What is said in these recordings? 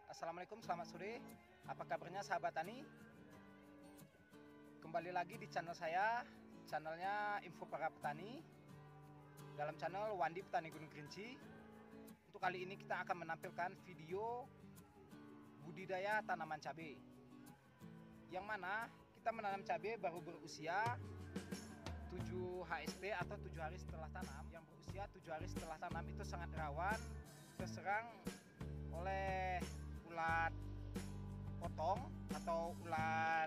Assalamualaikum, selamat sore. Apa kabarnya sahabat tani? Kembali lagi di channel saya, channelnya Info Para Petani. Dalam channel Wandi Petani Gunung Kerinci. Untuk kali ini kita akan menampilkan video budidaya tanaman cabai. Yang mana kita menanam cabai baru berusia 7 HST atau 7 hari setelah tanam. Yang berusia 7 hari setelah tanam itu sangat rawan terserang oleh ulat potong atau ulat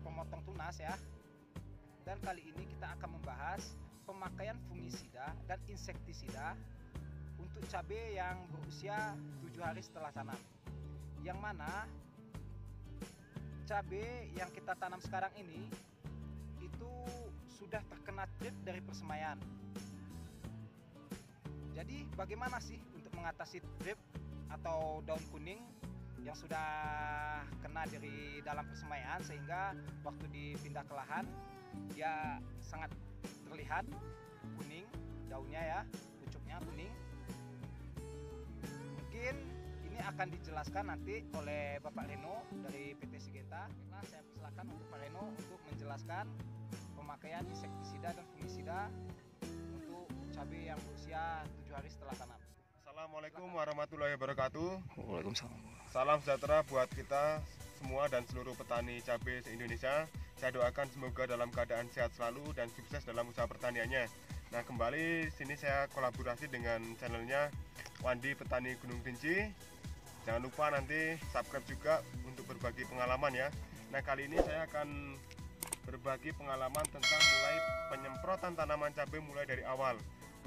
pemotong tunas ya. Dan kali ini kita akan membahas pemakaian fungisida dan insektisida untuk cabai yang berusia 7 hari setelah tanam. Yang mana cabai yang kita tanam sekarang ini itu sudah terkena trip dari persemaian. Jadi bagaimana sih untuk mengatasi trip atau daun kuning yang sudah kena dari dalam persemaian sehingga waktu dipindah ke lahan dia sangat terlihat kuning daunnya ya, pucuknya kuning. Mungkin ini akan dijelaskan nanti oleh Bapak Reno dari PT Sigenta. Nah, saya persilakan untuk Pak Reno untuk menjelaskan pemakaian insektisida dan fungisida untuk cabai yang berusia 7 hari setelah tanam. Assalamualaikum warahmatullahi wabarakatuh. Waalaikumsalam. Salam sejahtera buat kita semua dan seluruh petani cabai se-Indonesia. Saya doakan semoga dalam keadaan sehat selalu dan sukses dalam usaha pertaniannya. Nah, kembali sini saya kolaborasi dengan channelnya Wandi Petani Gunung Kerinci. Jangan lupa nanti subscribe juga untuk berbagi pengalaman ya. Nah, kali ini saya akan berbagi pengalaman tentang mulai penyemprotan tanaman cabai mulai dari awal.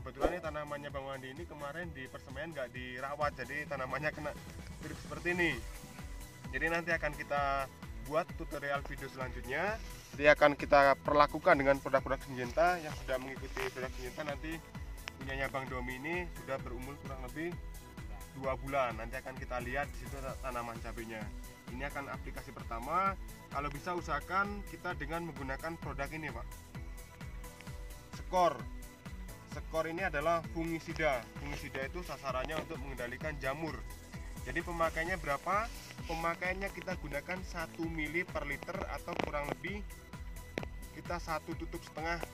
Kebetulan ini tanamannya Bang Wandi ini kemarin di persemaian nggak dirawat, jadi tanamannya kena trip seperti ini. Jadi nanti akan kita buat tutorial video selanjutnya. Jadi akan kita perlakukan dengan produk-produk Syngenta yang sudah mengikuti produk Syngenta. Nanti punyanya Bang Domi ini sudah berumur kurang lebih 2 bulan. Nanti akan kita lihat di situ tanaman cabainya. Ini akan aplikasi pertama. Kalau bisa usahakan kita dengan menggunakan produk ini, Pak. Skor ini adalah fungisida. Fungisida itu sasarannya untuk mengendalikan jamur. Jadi pemakaiannya berapa? Pemakaiannya kita gunakan 1 ml per liter atau kurang lebih kita 1,5 tutup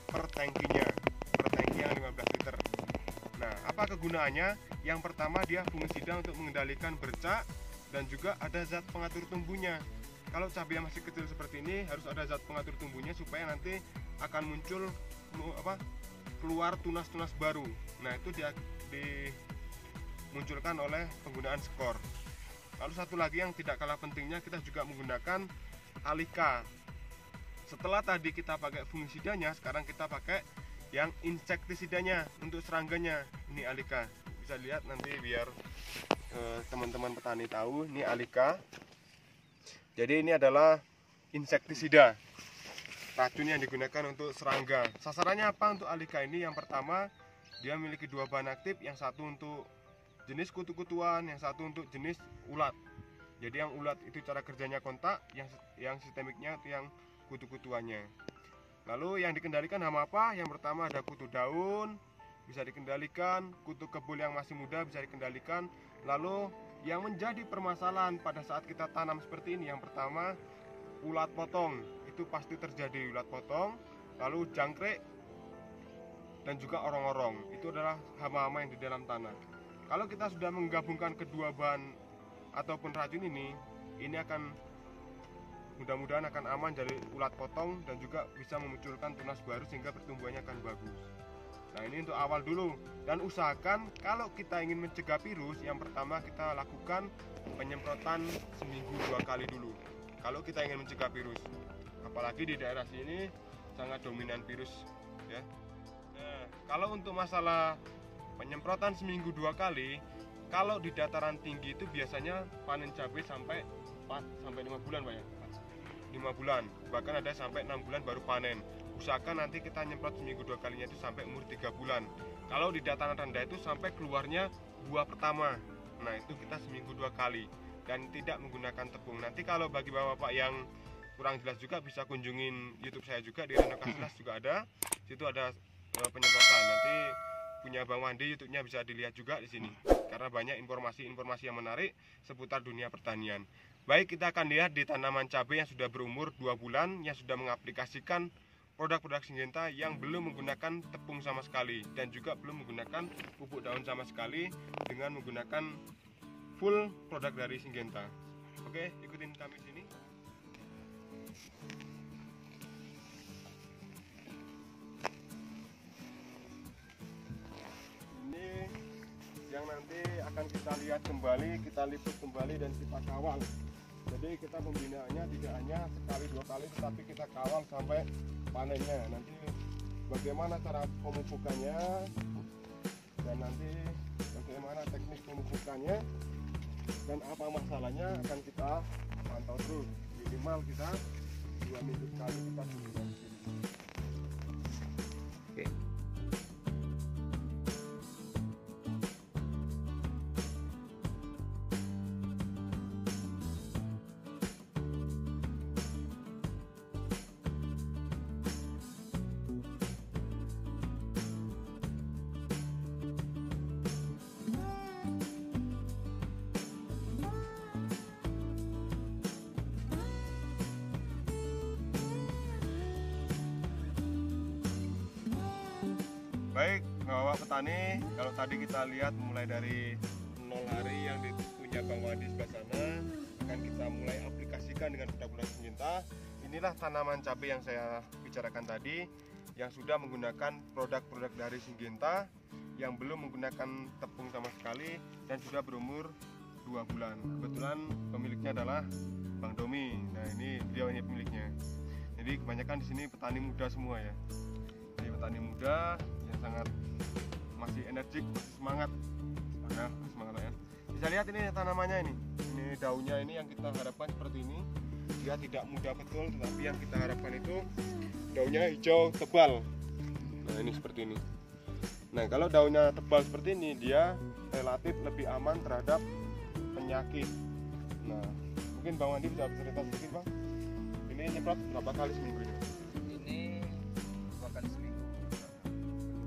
per tangkinya. Per tangki yang 15 liter. Nah, apa kegunaannya? Yang pertama dia fungisida untuk mengendalikan bercak dan juga ada zat pengatur tumbuhnya. Kalau cabai yang masih kecil seperti ini harus ada zat pengatur tumbuhnya supaya nanti akan muncul keluar tunas-tunas baru. Nah, itu dia dimunculkan oleh penggunaan skor. Lalu satu lagi yang tidak kalah pentingnya, kita juga menggunakan Alika. Setelah tadi kita pakai fungisidanya, sekarang kita pakai yang insektisidanya untuk serangganya. Ini Alika. Bisa lihat nanti biar teman-teman petani tahu, ini Alika. Jadi ini adalah insektisida, racun yang digunakan untuk serangga. Sasarannya apa untuk Alika ini? Yang pertama, dia memiliki 2 bahan aktif, yang satu untuk jenis kutu-kutuan, yang satu untuk jenis ulat. Jadi yang ulat itu cara kerjanya kontak, yang sistemiknya itu yang kutu-kutuannya. Lalu yang dikendalikan hama apa? Yang pertama ada kutu daun, bisa dikendalikan, kutu kebul yang masih muda bisa dikendalikan. Lalu yang menjadi permasalahan pada saat kita tanam seperti ini, yang pertama ulat potong. Itu pasti terjadi ulat potong, lalu jangkrik dan juga orong-orong. Itu adalah hama-hama yang di dalam tanah. Kalau kita sudah menggabungkan kedua bahan ataupun racun ini akan mudah-mudahan akan aman dari ulat potong dan juga bisa memunculkan tunas baru sehingga pertumbuhannya akan bagus. Nah, ini untuk awal dulu, dan usahakan kalau kita ingin mencegah virus, yang pertama kita lakukan penyemprotan seminggu 2 kali dulu. Kalau kita ingin mencegah virus, apalagi di daerah sini sangat dominan virus ya. Nah, kalau untuk masalah penyemprotan seminggu 2 kali, kalau di dataran tinggi itu biasanya panen cabai sampai 5 bulan Pak ya. 5 bulan, bahkan ada sampai 6 bulan baru panen. Usahakan nanti kita nyemprot seminggu 2 kalinya itu sampai umur 3 bulan. Kalau di dataran rendah itu sampai keluarnya buah pertama. Nah, itu kita seminggu 2 kali dan tidak menggunakan tepung. Nanti kalau bagi bapak-bapak yang kurang jelas juga bisa kunjungin YouTube saya juga, di Reno Kasilas juga ada. Situ ada penyemprotan. Nanti punya Bang Wandi, YouTube-nya bisa dilihat juga di sini. Karena banyak informasi-informasi yang menarik seputar dunia pertanian. Baik, kita akan lihat di tanaman cabai yang sudah berumur 2 bulan, yang sudah mengaplikasikan produk-produk Syngenta yang belum menggunakan tepung sama sekali dan juga belum menggunakan pupuk daun sama sekali dengan menggunakan full produk dari Syngenta. Oke, ikutin kami sini. Ini yang nanti akan kita lihat kembali, kita liput kembali dan kita kawal. Jadi kita pembinaannya tidak hanya sekali 2 kali, tetapi kita kawal sampai panennya. Nanti bagaimana cara pemupukannya dan nanti bagaimana teknik pemupukannya dan apa masalahnya akan kita pantau terus. Minimal kita 2 minggu sekali kita pembina di sini. Oke. Baik, Bapak petani, kalau tadi kita lihat mulai dari 0 hari yang punya Bang Wandi sebelah sana, akan kita mulai aplikasikan dengan produk-produk Syngenta. Inilah tanaman cabai yang saya bicarakan tadi, yang sudah menggunakan produk-produk dari Syngenta, yang belum menggunakan tepung sama sekali dan sudah berumur 2 bulan. Kebetulan pemiliknya adalah Bang Domi. Nah, ini beliau ini pemiliknya. Jadi kebanyakan di sini petani muda semua ya. Jadi petani muda yang sangat masih energik, masih semangat ya, semangat ya. Bisa lihat ini tanamannya ini daunnya ini yang kita harapkan seperti ini. Dia tidak muda betul, tetapi yang kita harapkan itu daunnya hijau tebal. Nah, ini seperti ini. Nah, kalau daunnya tebal seperti ini, dia relatif lebih aman terhadap penyakit. Nah, mungkin Bang Wandi bisa bercerita sedikit, Bang. Ini nyemprot berapa kali seminggu ini? Ini 2 kali seminggu.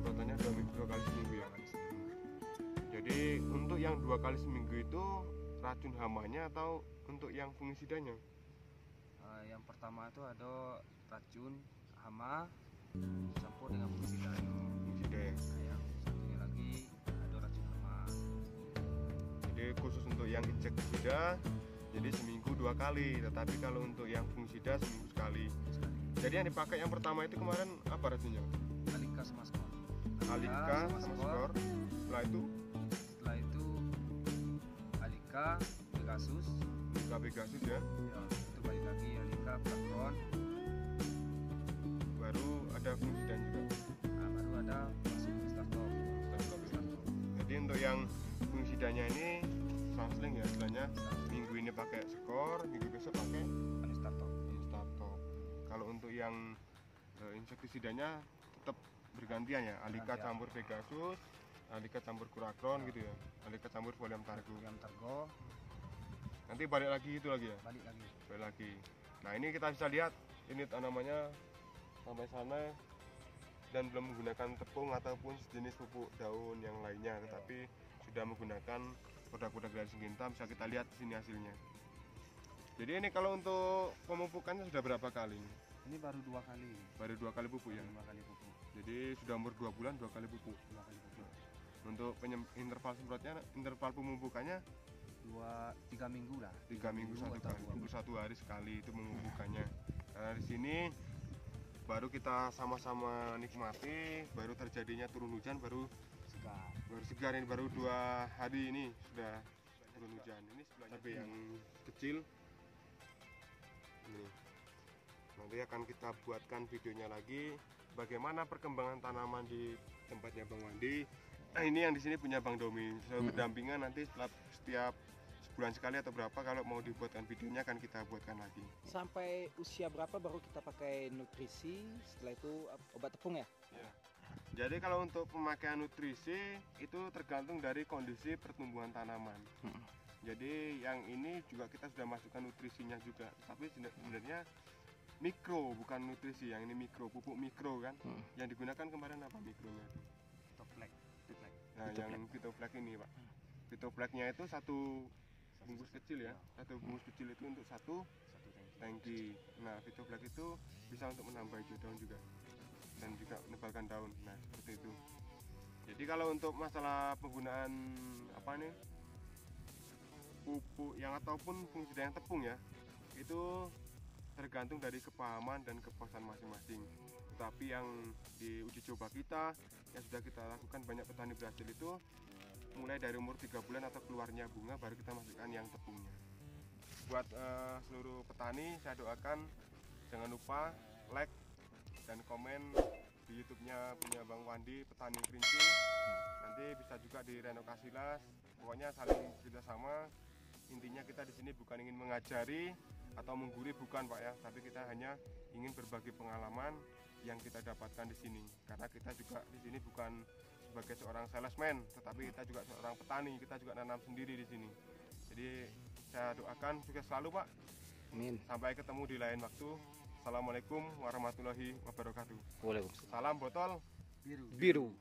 Nyemprotannya 2 kali seminggu ya. Jadi untuk yang 2 kali seminggu itu racun hamanya atau untuk yang fungisidanya? Yang pertama itu ada racun hama campur dengan fungisida. Fungisida ya. Nah, yang satunya lagi ada racun hama. Jadi khusus untuk yang insektisida jadi seminggu 2 kali, tetapi kalau untuk yang fungisida seminggu sekali. Jadi yang dipakai yang pertama itu kemarin apa racunnya? Alika sama skor. Alika sama skor. Setelah itu Alika, Pegasus. Pegasus ya. Ya, itu balik lagi Alika, Platron. Baru ada fungisida juga. Nah, baru ada masuk startup. Jadi untuk yang fungisidanya ini selang ya istilahnya. Minggu ini pakai skor, minggu besok pakai Startup. Kalau untuk yang insektisidanya tetap bergantian ya. Alika campur Pegasus, Alika campur Kurakron gitu ya. Alika campur Folium Targo. Nanti balik lagi itu lagi ya. Balik lagi. Nah, ini kita bisa lihat ini tanamannya sampai sana dan belum menggunakan tepung ataupun sejenis pupuk daun yang lainnya, tetapi sudah menggunakan produk-produk dari Syngenta. Bisa kita lihat di sini hasilnya. Jadi ini kalau untuk pemupukannya sudah berapa kali? Ini baru 2 kali. Baru 2 kali pupuk ya. 2 kali pupuk. Jadi sudah umur 2 bulan 2 kali pupuk. Untuk interval semprotnya, interval pemupukannya 2-3 minggu lah. 3 minggu satu kali, untuk 1 hari sekali itu memupukannya. Karena di sini baru kita sama-sama nikmati, baru terjadinya turun hujan, baru segar ini, baru 2 hari ini sudah turun hujan. Ini sebelahnya cabai yang kecil. Ini. Nanti akan kita buatkan videonya lagi bagaimana perkembangan tanaman di tempatnya Bang Wandi. Nah, ini yang di sini punya Bang Domi. Saya berdampingan nanti setiap sebulan sekali atau berapa kalau mau dibuatkan videonya akan kita buatkan lagi. Sampai usia berapa baru kita pakai nutrisi, setelah itu obat tepung ya? Ya. Jadi kalau untuk pemakaian nutrisi itu tergantung dari kondisi pertumbuhan tanaman. Jadi yang ini juga kita sudah masukkan nutrisinya juga, tapi sebenarnya mikro bukan nutrisi, yang ini mikro, pupuk mikro kan. Yang digunakan kemarin apa mikronya? Nah, yang Vito Black ini, Pak. Vito Blacknya itu satu bungkus kecil ya. Satu bungkus kecil itu untuk satu tangki. Nah, Vito Black itu bisa untuk menambah hijau daun juga dan juga menebalkan daun. Nah, seperti itu. Jadi kalau untuk masalah penggunaan apa nih pupuk yang ataupun fungisida yang tepung ya, itu tergantung dari kepahaman dan kepuasan masing-masing. Tetapi yang di uji coba kita yang sudah kita lakukan, banyak petani berhasil itu mulai dari umur 3 bulan atau keluarnya bunga baru kita masukkan yang tepungnya. Buat seluruh petani saya doakan jangan lupa like dan komen di YouTube-nya punya Bang Wandi Petani Kerinci. Nanti bisa juga di Reno Kasilas. Pokoknya saling kerjasama. Intinya kita di sini bukan ingin mengajari atau menggurui, bukan Pak ya, tapi kita hanya ingin berbagi pengalaman yang kita dapatkan di sini. Karena kita juga di sini bukan sebagai seorang salesman, tetapi kita juga seorang petani, kita juga nanam sendiri di sini. Jadi saya doakan sukses selalu Pak. Amin. Sampai ketemu di lain waktu. Assalamualaikum warahmatullahi wabarakatuh. Waalaikumsalam. Salam botol Biru.